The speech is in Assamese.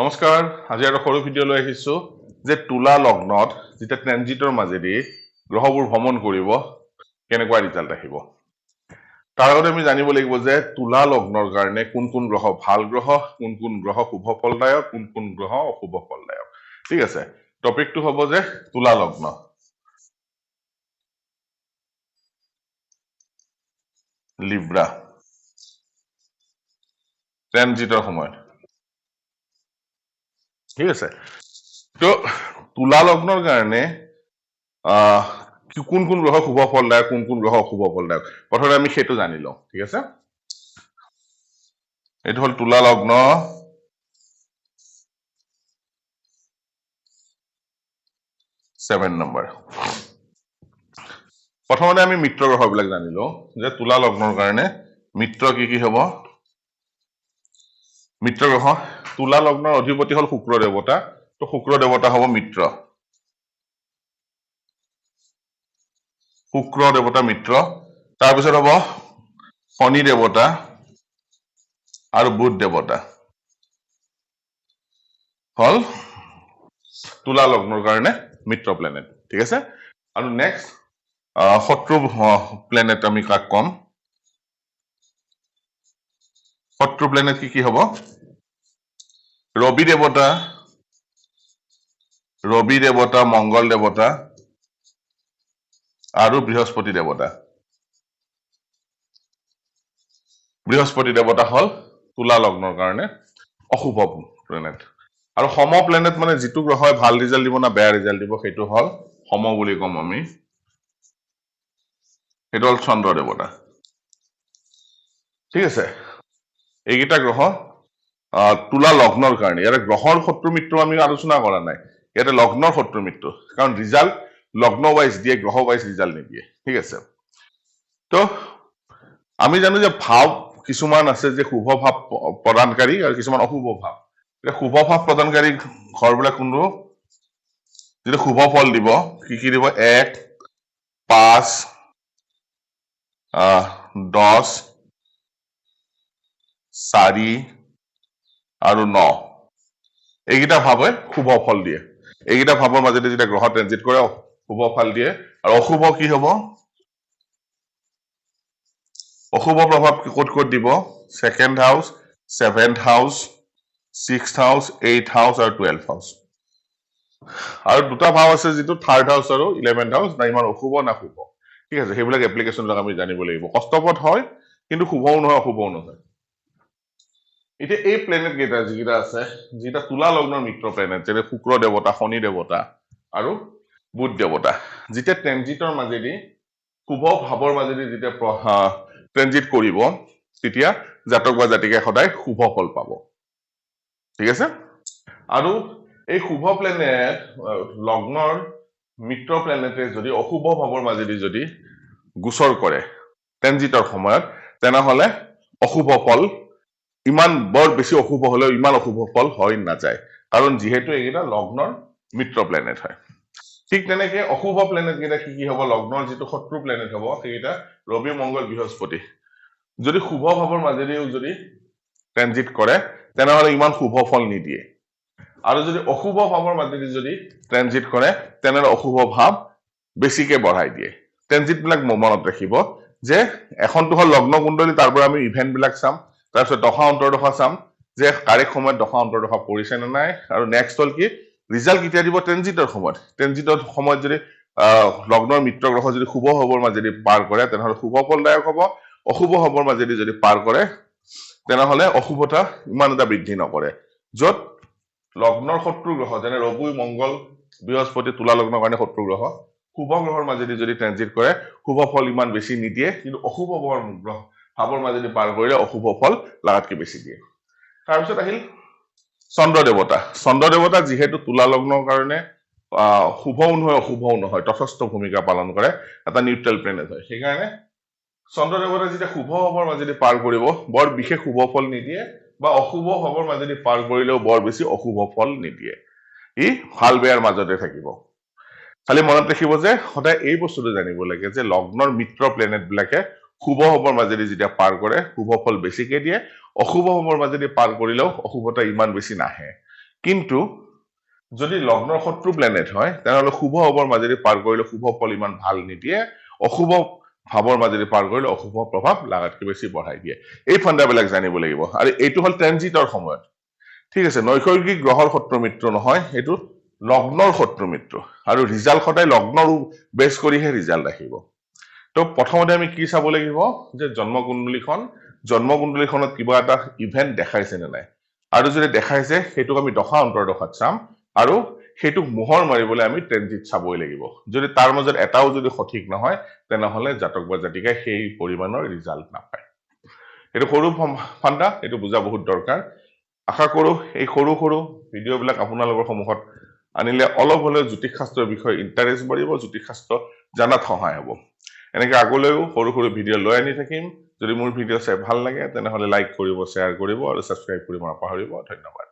নমস্কাৰ আজি আৰু সৰু ভিডিঅ' লৈ আহিছো যে তুলা লগ্নত যেতিয়া ট্ৰানজিটৰ মাজেদি গ্ৰহবোৰ ভ্ৰমণ কৰিব কেনেকুৱা ৰিজাল্ট আহিব তাৰ আগতে আমি জানিব লাগিব যে তুলা লগ্নৰ কাৰণে কোন কোন গ্ৰহ ভাল গ্ৰহ কোন গ্ৰহ শুভ ফলদায়ক কোন গ্ৰহ অশুভ ফলদায়ক ঠিক আছে টপিকটো হ'ব যে তুলা লগ্ন লিব্ৰা ট্ৰানজিটৰ সময়ত ঠিক আছে তো তুলা লগ্নৰ কাৰণে কোন গ্ৰহ শুভ ফলদায়ক কোন গ্ৰহ অশুভ ফলদায়ক প্ৰথমে আমি সেইটো জানি লওঁ ঠিক আছে এইটো হল তুলা লগ্ন 7 নম্বৰ প্ৰথমতে আমি মিত্ৰ গ্ৰহবিলাক জানি লওঁ যে তুলা লগ্নৰ কাৰণে মিত্ৰ কি হ'ব মিত্ৰ গ্ৰহ তুলা লগ্নৰ অধিপতি হল শুক্ৰ দেৱতা তো শুক্ৰ দেৱতা হ'ব মিত্ৰ শুক্ৰ দেৱতা মিত্ৰ তাৰ পিছত হ'ব শনি দেৱতা আৰু বুধ দেৱতা হল তুলা লগ্নৰ কাৰণে মিত্ৰ প্লেনেট ঠিক আছে আৰু নেক্সট শত্ৰু প্লেনেট আমি কাক কম শত্ৰু প্লেনেট কি হ'ব ৰবি দেৱতা মংগল দেৱতা আৰু বৃহস্পতি দেৱতা হল তুলা লগ্নৰ কাৰণে অশুভ প্লেনেট আৰু সম প্লেনেট মানে যিটো গ্ৰহই ভাল ৰিজাল্ট দিব না বেয়া ৰিজাল্ট দিব সেইটো হল সম বুলি কম আমি সেইটো হল চন্দ্ৰ দেৱতা ঠিক আছে এইকেইটা গ্ৰহ তুলা লগ্নৰ কাৰণে ইয়াৰে গ্ৰহৰ শত্ৰু মিত্ৰ আমি আলোচনা কৰা নাই ইয়াতে লগ্নৰ শত্ৰু মিত্ৰ কাৰণ ৰিজাল্ট লগ্ন ওয়াইজ দিয়ে গ্ৰহ ওয়াইজ ৰিজাল্ট নিদিয়ে ঠিক আছে তো আমি জানো যে ভাৱ কিছুমান আছে যে শুভ ভাৱ প্ৰদানকাৰী আৰু কিছুমান অশুভ ভাৱ শুভ ভাৱ প্ৰদানকাৰী ঘৰবিলাক কোনটো যেটা শুভ ফল দিব কি দিব 1 5 10 4 আৰু 9 এইকেইটা ভাৱে শুভ ফল দিয়ে এইকেইটা ভাৱৰ মাজেদি যেতিয়া গ্ৰহ ট্ৰানজিট কৰে শুভ ফল দিয়ে আৰু অশুভ কি হ'ব অশুভ প্ৰভাৱ ক'ত দিব সেকেন্ড হাউস 7th হাউস 6th হাউস 8th হাউস আৰু 12th হাউস আৰু দুটা ভাৱ আছে যেটো 3rd হাউস আৰু 11th হাউস না ইমান অশুভ না শুভ ঠিক আছে সেইবিলাক এপ্লিকেশন লগ আমি জানিব লাগিব কষ্টপদ হয় কিন্তু শুভও নহয় অশুভও নহয় এটা এই প্লেনেট কেইটা যিটা আছে যেটা তুলা লগ্নৰ মিত্ৰ প্লেনেট যেনে শুক্ৰ দেৱতা শনি দেৱতা আৰু বুধ দেৱতা যেতিয়া ট্ৰানজিটৰ মাজেদি শুভ ভাৱৰ মাজেদি যেতিয়া ট্ৰানজিট কৰিব তেতিয়া জাতক বা জাতিকে সদায় শুভ ফল পাব ঠিক আছে আৰু এই শুভ প্লেনেট লগ্নৰ মিত্ৰ প্লেনেটে যদি অশুভ ভাৱৰ মাজেদি যদি গোচৰ কৰে ট্ৰানজিটৰ সময়ত তেনেহলে অশুভ ফল ইমান বৰ বেছি অশুভ হলেও ইমান অশুভ ফল হয় না যায় কাৰণ যেহেতু এইটা লগ্নৰ মিত্ৰ প্লেনেট হয় ঠিক তেনেকে অশুভ প্লেনেট কেইটা কি হ'ব লগ্নৰ যেটো শত্ৰু প্লেনেট হ'ব সেইটা ৰবি মংগল বৃহস্পতি যদি শুভ ভাৱৰ মাজেদিও যদি ট্ৰানজিট কৰে তেনেহলে ইমান শুভ ফল নিদিয়ে আৰু যদি অশুভ ভাৱৰ মাজেদি যদি ট্ৰানজিট কৰে তেনেহলে অশুভ ভাৱ বেছিকে বঢ়াই দিয়ে ট্ৰানজিট বিলাক মনত ৰাখিব যে এখনটো হল লগ্ন কুণ্ডলী তাৰ পৰা আমি ইভেন্ট বিলাক চাম তাৰপিছত দশা অন্তৰ্দশা চাম যে কাৰেক্ট সময়ত দশা অন্তৰ্দশা পৰিছে না নাই আৰু নেক্সট হল কি ৰিজাল্ট কেতিয়া দিব ট্ৰানজিটৰ সময়ত যদি লগ্নৰ মিত্ৰ গ্ৰহ যদি শুভ ভাৱৰ মাজেদি পাৰ কৰে তেনেহলে শুভ ফলদায়ক হ'ব অশুভ ভাৱৰ মাজেদি যদি পাৰ কৰে তেনেহলে অশুভতা ইমান এটা বৃদ্ধি নকৰে যত লগ্নৰ শত্ৰু গ্ৰহ যেনে ৰবি মংগল বৃহস্পতি তুলা লগ্নৰ কাৰণে শত্ৰু গ্ৰহ শুভ গ্ৰহৰ মাজেদি যদি ট্ৰানজিট কৰে শুভ ফল ইমান বেছি নিদিয়ে কিন্তু অশুভ ভাৱৰ মাজেদি পাৰ কৰিলে অশুভ ফল লাগাতকে বেছি দিয়ে তাৰপিছত আহিল চন্দ্ৰ দেৱতা যিহেতু তুলা লগ্নৰ কাৰণে শুভও নহয় অশুভও নহয় তটস্থ ভূমিকা পালন কৰে এটা নিউট্ৰেল প্লেনেট হয় সেইকাৰণে চন্দ্ৰ দেৱতা যেতিয়া শুভ ভাৱৰ মাজেদি পাৰ কৰিব বৰ বিশেষ শুভ ফল নিদিয়ে বা অশুভ ভাৱৰ মাজেদি পাৰ কৰিলেও বৰ বেছি অশুভ ফল নিদিয়ে ই ভাল বেয়াৰ মাজতে থাকিব খালি মনত ৰাখিব যে সদায় এই বস্তুটো জানিব লাগে যে লগ্নৰ মিত্ৰ প্লেনেট বিলাকে শুভ ভাৱৰ মাজেদি যেতিয়া পাৰ কৰে শুভ ফল বেছিকে দিয়ে অশুভ ভাৱৰ মাজেদি পাৰ কৰিলেও অশুভতা ইমান বেছি নাহে কিন্তু যদি লগ্নৰ শত্ৰু প্লেনেট হয় তেনেহলে শুভ ভাৱৰ মাজেদি পাৰ কৰিলে শুভ ফল ইমান ভাল নিদিয়ে অশুভ ভাৱৰ মাজেদি পাৰ কৰিলে অশুভ প্ৰভাৱ লাগাতকৈ বেছি বঢ়াই দিয়ে এই ফাণ্ডাবিলাক জানিব লাগিব আৰু এইটো হল ট্ৰেনজিটৰ সময়ত ঠিক আছে নৈসৰ্গিক গ্ৰহৰ শত্ৰু মিত্ৰ নহয় এইটো লগ্নৰ শত্ৰু মিত্ৰ আৰু ৰিজাল্ট সদায় লগ্নৰ বেছ কৰিহে ৰিজাল্ট আহিব তো প্ৰথমতে আমি কি চাব লাগিব যে জন্মকুণ্ডলীখনত কিবা এটা ইভেন্ট দেখাইছে নে নাই আৰু যদি দেখাইছে সেইটোক আমি দশা অন্তৰ্দশাত চাম আৰু সেইটোক মোহৰ মাৰিবলৈ আমি ট্ৰেনজিট চাবই লাগিব যদি তাৰ মাজত এটাও যদি সঠিক নহয় তেনেহলে জাতক বা জাতিকাই সেই পৰিমাণৰ ৰিজাল্ট নাপায় এইটো সৰু ফাণ্ডা এইটো বুজা বহুত দৰকাৰ আশা কৰো এই সৰু সৰু ভিডিঅ'বিলাক আপোনালোকৰ সন্মুখত আনিলে অলপ হলেও জ্যোতিষ শাস্ত্ৰৰ বিষয়ে ইণ্টাৰেষ্ট বাঢ়িব জ্যোতিষ শাস্ত্ৰ জানাত সহায় হ'ব এনেকৈ আগলৈও সৰু সৰু ভিডিঅ' লৈ আনি থাকিম যদি মোৰ ভিডিঅ' চাই ভাল লাগে তেনেহলে লাইক কৰিব শ্বেয়াৰ কৰিব আৰু ছাবস্ক্ৰাইব কৰিব নাপাহৰিব ধন্যবাদ